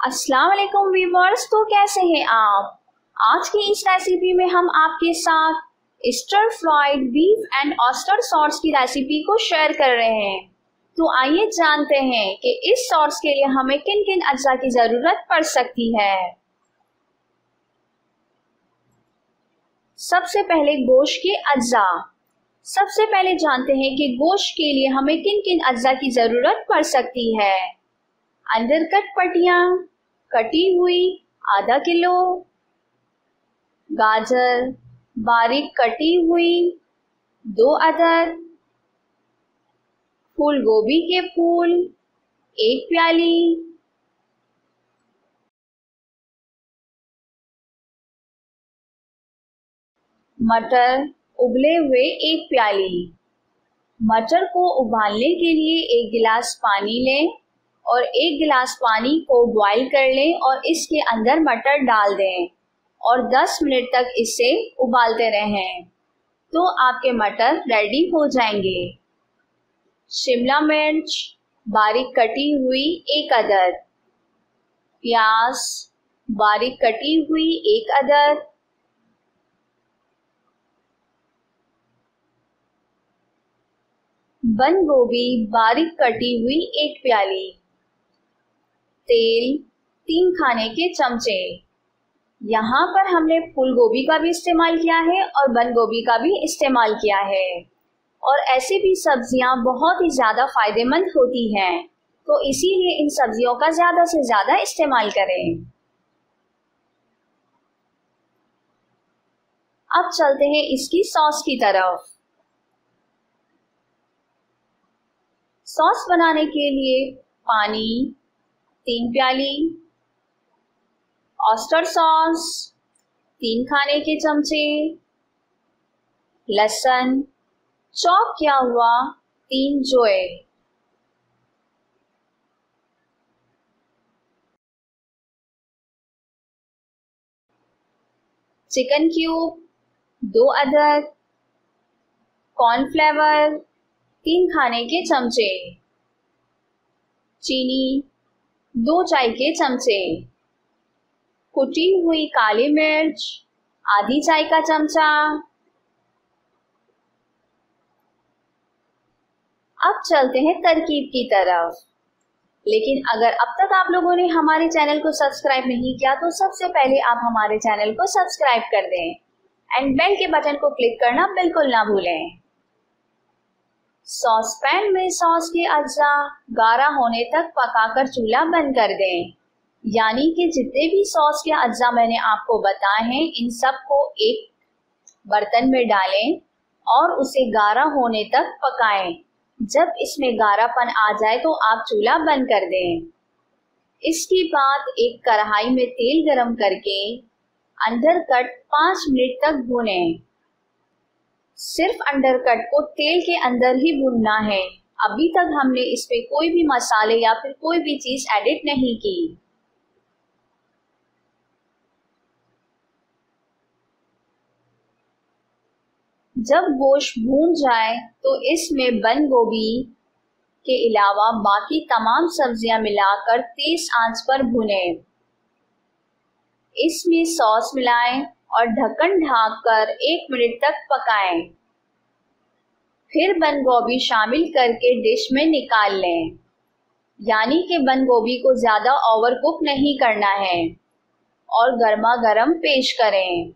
अस्सलाम वालेकुम व्यूअर्स, तो कैसे हैं आप। आज की इस रेसिपी में हम आपके साथ stir fried beef and oyster sauce की रेसिपी को शेयर कर रहे हैं। तो आइए जानते हैं कि इस सॉस के लिए हमें किन किन अज्जा की जरूरत पड़ सकती है। सबसे पहले गोश्त के अज्जा। सबसे पहले जानते हैं कि गोश्त के लिए हमें किन किन अज्जा की जरूरत पड़ सकती है। अंडरकट पट्टियां कटी हुई आधा किलो, गाजर बारीक कटी हुई 2 अदद, फूल गोभी के फूल 1 प्याली, मटर उबले हुए 1 प्याली। मटर को उबालने के लिए 1 गिलास पानी लें और 1 गिलास पानी को बॉईल कर लें और इसके अंदर मटर डाल दें और 10 मिनट तक इसे उबालते रहें तो आपके मटर रेडी हो जाएंगे। शिमला मिर्च बारीक कटी हुई 1 अदद, प्याज बारीक कटी हुई 1 अदद, बंद गोभी बारीक कटी हुई 1 प्याली, तेल 3 खाने के चमचे। यहाँ पर हमने फूल गोभी का भी इस्तेमाल किया है और बंद गोभी का भी इस्तेमाल किया है और ऐसी भी सब्जियां बहुत ही ज़्यादा फायदेमंद होती हैं, तो इसीलिए इन सब्जियों का ज़्यादा से ज़्यादा इस्तेमाल करें। अब चलते हैं इसकी सॉस की तरफ। सॉस बनाने के लिए पानी 3 प्याली, ऑयस्टर सॉस 3 खाने के चमचे, लहसुन चॉप किया हुआ 3 जोए, चिकन क्यूब 2 अदद, कॉर्नफ्लेवर 3 खाने के चमचे, चीनी 2 चाय के चमचे, कुटी हुई काली मिर्च आधी चाय का चमचा। अब चलते हैं तरकीब की तरफ। लेकिन अगर अब तक आप लोगों ने हमारे चैनल को सब्सक्राइब नहीं किया तो सबसे पहले आप हमारे चैनल को सब्सक्राइब कर दें एंड बेल के बटन को क्लिक करना बिल्कुल ना भूलें। सॉस पैन में सॉस के अज्जा गाढ़ा होने तक पकाकर चूल्हा बंद कर दें। यानी कि जितने भी सॉस के अज्जा मैंने आपको बताए हैं इन सब को एक बर्तन में डालें और उसे गाढ़ा होने तक पकाएं। जब इसमें गाढ़ापन आ जाए तो आप चूल्हा बंद कर दें। इसके बाद एक कढ़ाई में तेल गरम करके अंडरकट 5 मिनट तक भूनें। सिर्फ अंडरकट को तेल के अंदर ही भूनना है। अभी तक हमने इसमें कोई भी मसाले या फिर कोई भी चीज एडिट नहीं की। जब गोश्त भून जाए तो इसमें बंद गोभी के अलावा बाकी तमाम सब्जियां मिलाकर तेज आंच पर भुनें। इसमें सॉस मिलाएं और ढक्कन ढककर 1 मिनट तक पकाएं। फिर बंद गोभी शामिल करके डिश में निकाल लें। यानी कि बंद गोभी को ज़्यादा ओवर कुक नहीं करना है और गर्मा गर्म पेश करें।